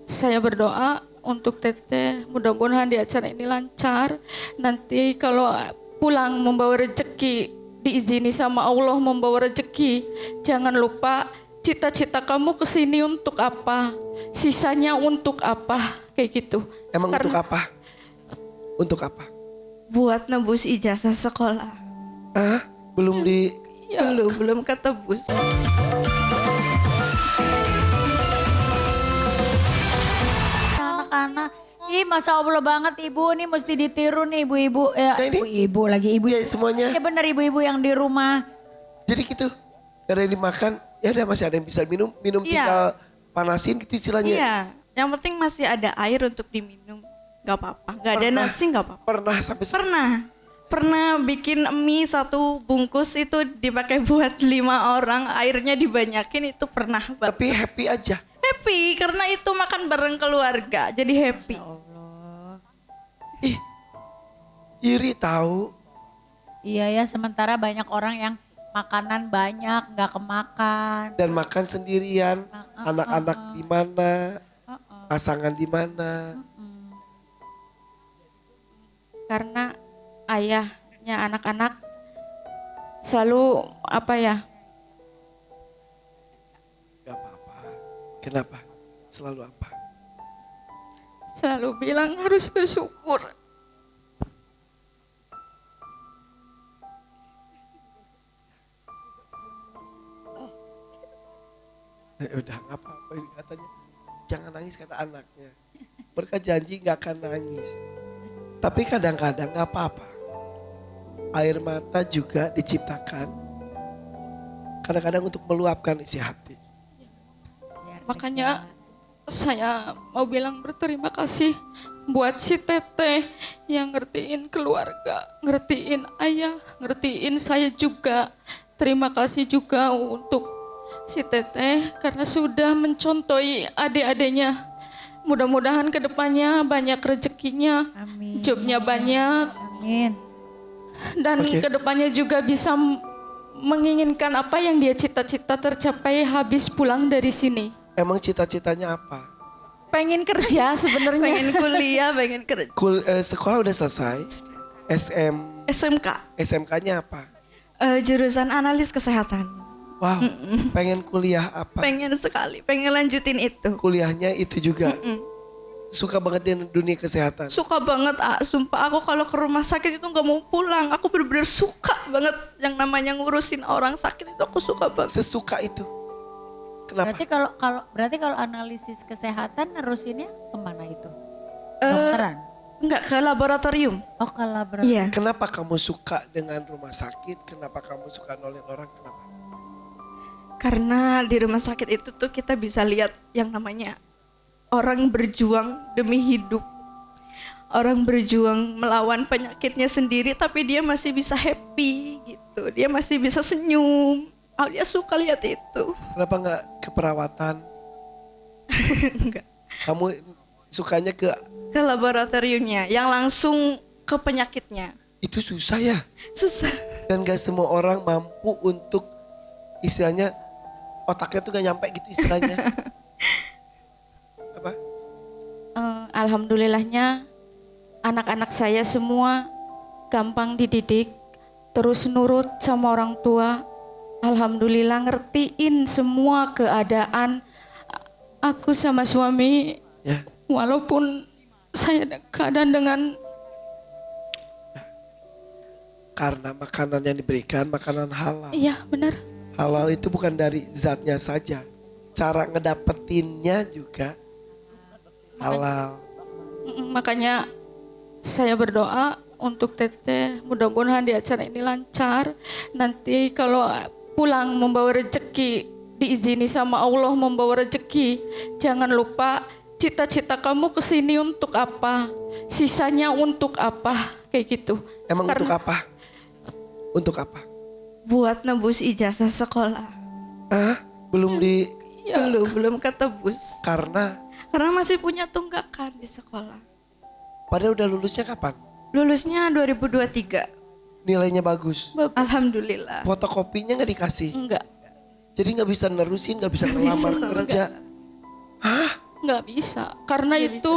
Saya berdoa untuk Teteh, mudah-mudahan di acara ini lancar. Nanti kalau pulang membawa rezeki, diizini sama Allah membawa rezeki, jangan lupa cita-cita kamu kesini untuk apa, sisanya untuk apa, kayak gitu. Emang untuk apa? Untuk apa? Buat nebus ijazah sekolah. Ah, belum di... Ya, Belum ketebus. Anak-anak, ih Masya Allah banget ibu, nih mesti ditiru nih ibu-ibu. Nah, ini- Ibu lagi ibu. Iya semuanya. Ya benar ibu-ibu yang di rumah. Jadi gitu. Gak ada yang dimakan. Ya udah masih ada yang bisa minum. Minum Iya. tinggal panasin gitu istilahnya. Iya, yang penting masih ada air untuk diminum. Gak apa-apa, gak ada Pernah. nasi gak apa-apa. Pernah sampai Pernah bikin mie 1 bungkus itu dipakai buat 5 orang, airnya dibanyakin, itu pernah banget. tapi happy aja. Happy karena itu makan bareng keluarga, jadi happy. Ih, iri tahu. Iya ya, sementara banyak orang yang makanan banyak, nggak kemakan. Dan makan sendirian. Anak-anak di mana? Pasangan di mana? karena ayahnya anak-anak selalu apa ya? Gak apa-apa. Kenapa? Selalu apa? Selalu bilang harus bersyukur. Udah gak apa-apa ini katanya. Jangan nangis kata anaknya. Mereka janji gak akan nangis. Tapi kadang-kadang gak apa-apa. Air mata juga diciptakan. Kadang-kadang untuk meluapkan isi hati. Makanya saya mau bilang berterima kasih buat si Teteh yang ngertiin keluarga, ngertiin ayah, ngertiin saya juga. Terima kasih juga untuk si Teteh karena sudah mencontohi adik-adiknya. Mudah-mudahan kedepannya banyak rezekinya, Amin. jobnya banyak, Amin. dan Oke. kedepannya juga bisa menginginkan apa yang dia cita-cita tercapai habis pulang dari sini. Emang cita-citanya apa? Pengen kerja sebenarnya. Pengen kuliah, pengen kerja. Sekolah udah selesai. SMK, SMK-nya apa? jurusan analis kesehatan. Wow, pengen kuliah apa? Pengen sekali, pengen lanjutin itu. Kuliahnya itu juga. Suka banget dengan dunia kesehatan. Suka banget, sumpah aku kalau ke rumah sakit itu nggak mau pulang. Aku bener-bener suka banget yang namanya ngurusin orang sakit itu, aku suka banget. Sesuka itu. Kenapa? Berarti kalau analisis kesehatan nerusinnya kemana itu? Eh, Dokteran. Enggak, ke laboratorium. Oh ke laboratorium. Iya. Kenapa kamu suka dengan rumah sakit? Kenapa kamu suka nolongin orang? Kenapa? Karena di rumah sakit itu tuh kita bisa lihat yang namanya orang berjuang demi hidup. Orang berjuang melawan penyakitnya sendiri tapi dia masih bisa happy gitu. Dia masih bisa senyum. Oh, dia suka lihat itu. Kenapa nggak ke perawatan? Enggak. Kamu sukanya ke Ke laboratoriumnya yang langsung ke penyakitnya. itu susah ya? Susah. Dan gak semua orang mampu untuk istilahnya otaknya tuh gak nyampe gitu istilahnya. Apa? Alhamdulillahnya anak-anak saya semua gampang dididik, terus nurut sama orang tua. Alhamdulillah ngertiin semua keadaan aku sama suami. Ya. Walaupun saya keadaan dengan Karena makanan yang diberikan makanan halal. iya benar. Halal itu bukan dari zatnya saja. Cara ngedapetinnya juga halal. Makanya saya berdoa untuk Teteh, mudah-mudahan di acara ini lancar. Nanti kalau pulang membawa rezeki, diizini sama Allah membawa rezeki, jangan lupa cita-cita kamu kesini untuk apa, sisanya untuk apa, kayak gitu. Emang Karena- untuk apa? Untuk apa? Buat nebus ijazah sekolah. Ah, belum di... Ya, Belum ketebus. Karena Karena masih punya tunggakan di sekolah. padahal udah lulusnya kapan? Lulusnya 2023. Nilainya bagus. Alhamdulillah. Fotokopinya nggak dikasih. enggak. Jadi nggak bisa nerusin, nggak bisa ngelamar kerja. Hah? nggak bisa karena Nggak itu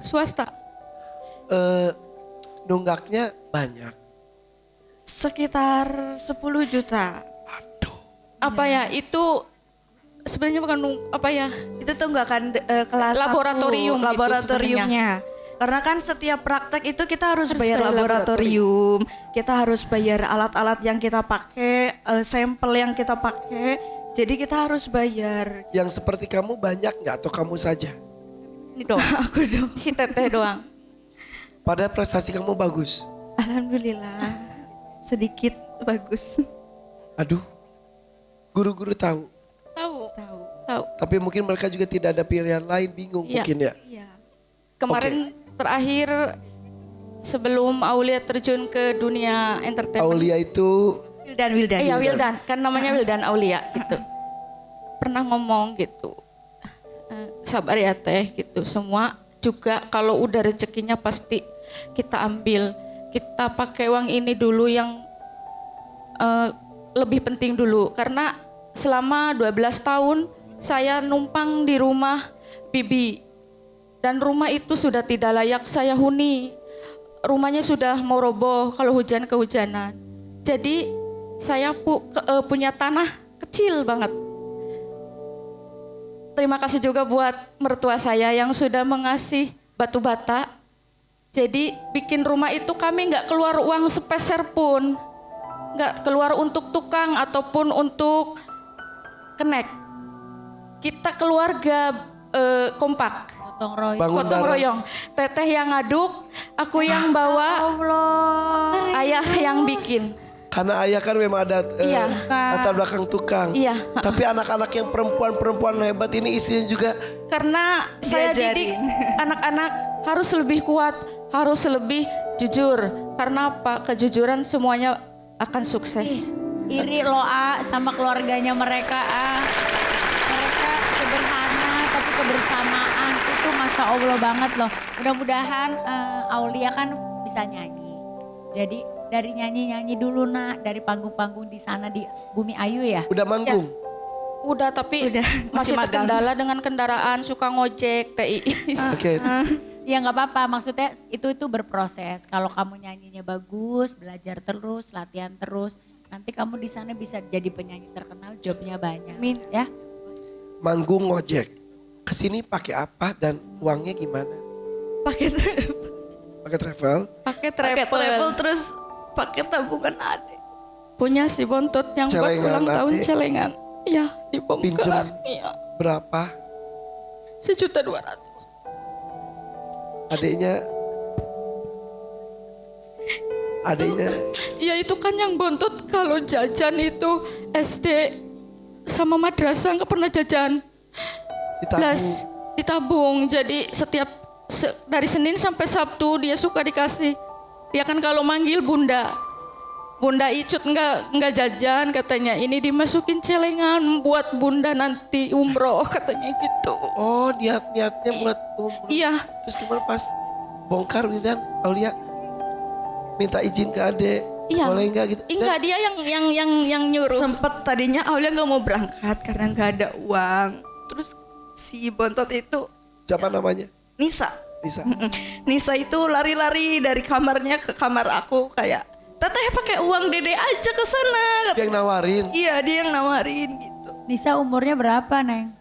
swasta. Nunggaknya banyak. Sekitar 10 juta. Aduh. Apa ya itu sebenarnya bukan apa ya, Itu tunggakan kelas Laboratorium 1, gitu laboratoriumnya. Karena kan setiap praktek itu kita harus Harus bayar bayar laboratorium, kita harus bayar alat-alat yang kita pakai, sampel yang kita pakai. Jadi kita harus bayar. Yang seperti kamu banyak nggak atau kamu saja? ini doang. Aku dong. Si Teteh doang. Padahal prestasi kamu bagus. Alhamdulillah. Sedikit bagus. Aduh. Guru-guru tahu. Tahu, Tahu. tahu. Tapi mungkin mereka juga tidak ada pilihan lain, bingung Iya. mungkin ya. Iya. Kemarin terakhir sebelum Aulia terjun ke dunia entertainment. Aulia itu Wildan. Iya Wildan, kan namanya Wildan Aulia gitu. Pernah ngomong gitu, sabar ya teh gitu. Semua juga kalau udah rezekinya pasti kita ambil. Kita pakai uang ini dulu yang lebih penting dulu. Karena selama 12 tahun saya numpang di rumah Bibi. Dan rumah itu sudah tidak layak saya huni. Rumahnya sudah mau roboh kalau hujan kehujanan. Jadi saya punya tanah kecil banget. Terima kasih juga buat mertua saya yang sudah mengasih batu bata. Jadi bikin rumah itu kami nggak keluar uang sepeser pun. Nggak keluar untuk tukang ataupun untuk kenek. Kita keluarga kompak. Gotong royong. bangun Gotong bareng. royong. Teteh yang ngaduk, aku yang bawa, Allah. ayah yang bikin. Karena ayah kan memang ada Iya. latar belakang tukang. Iya. Tapi anak-anak yang perempuan hebat ini istrinya juga Karena saya didik anak-anak harus lebih kuat, harus lebih jujur. Karena apa? Kejujuran semuanya akan sukses. Iri lo sama keluarganya mereka Mereka sederhana tapi kebersamaan itu Masya Allah banget loh. Mudah-mudahan Aulia kan bisa nyanyi. Jadi dari nyanyi-nyanyi dulu nak, dari panggung-panggung di sana di Bumi Ayu ya. udah manggung. Udah tapi Udah, masih masih magang. terkendala dengan kendaraan, suka ngojek, TIIS. Oke. Ya nggak apa-apa, maksudnya itu berproses. Kalau kamu nyanyinya bagus, belajar terus, latihan terus, nanti kamu di sana bisa jadi penyanyi terkenal, jobnya banyak. Amin. Ya. Manggung ngojek. Kesini pakai apa dan uangnya gimana? Pakai Pakai travel? Pakai travel travel. terus pakai tabungan adik. Punya si bontot yang buat Celengan, ulang tahun Adik. celengan. Iya, dibongkar. Pinjem. Iya, Berapa? 1.200.000. Adiknya Ya itu kan yang bontot kalau jajan itu SD sama madrasah nggak pernah jajan. ditabung. Plus ditabung. Jadi setiap dari Senin sampai Sabtu dia suka dikasih. Dia kan kalau manggil bunda. Bunda Icut nggak jajan katanya. Ini dimasukin celengan buat bunda nanti umroh katanya gitu. Oh niatnya buat umroh. Iya. Terus gimana pas bongkar Wildan, Aulia minta izin ke adek, Iya. boleh nggak gitu? Enggak, dia yang nyuruh. Sempet tadinya Aulia nggak mau berangkat karena nggak ada uang. Terus si bontot itu Siapa namanya? Nisa. Lisa. Nisa itu lari-lari dari kamarnya ke kamar aku kayak, "Teteh pakai uang Dede aja ke sana." Dia yang nawarin. Iya, dia yang nawarin gitu. Nisa umurnya berapa Neng?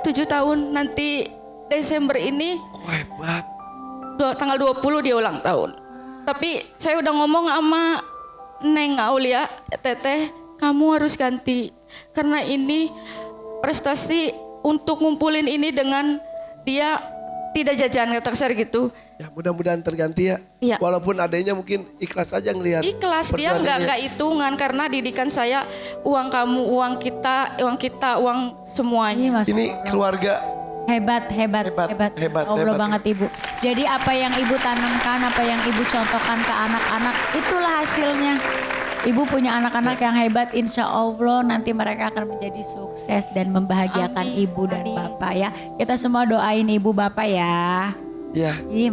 7 tahun nanti Desember ini Kok hebat. tanggal 20 dia ulang tahun. Tapi saya udah ngomong sama Neng Aulia, Teteh, kamu harus ganti. Karena ini prestasi untuk ngumpulin ini dengan dia tidak jajan kata saya gitu. Ya mudah-mudahan terganti ya. Iya. Walaupun adanya mungkin ikhlas aja ngelihat. Ikhlas, dia perjalanannya. nggak hitungan karena didikan saya uang kamu, uang kita, uang semuanya. Masya Ini Allah. keluarga Hebat. Hebat, Allah hebat. banget Ibu. Jadi apa yang Ibu tanamkan, apa yang Ibu contohkan ke anak-anak, itulah hasilnya. Ibu punya anak-anak yang hebat, insya Allah nanti mereka akan menjadi sukses dan membahagiakan Amin. Ibu dan Amin. Bapak ya. Kita semua doain Ibu Bapak ya. ya. Iya.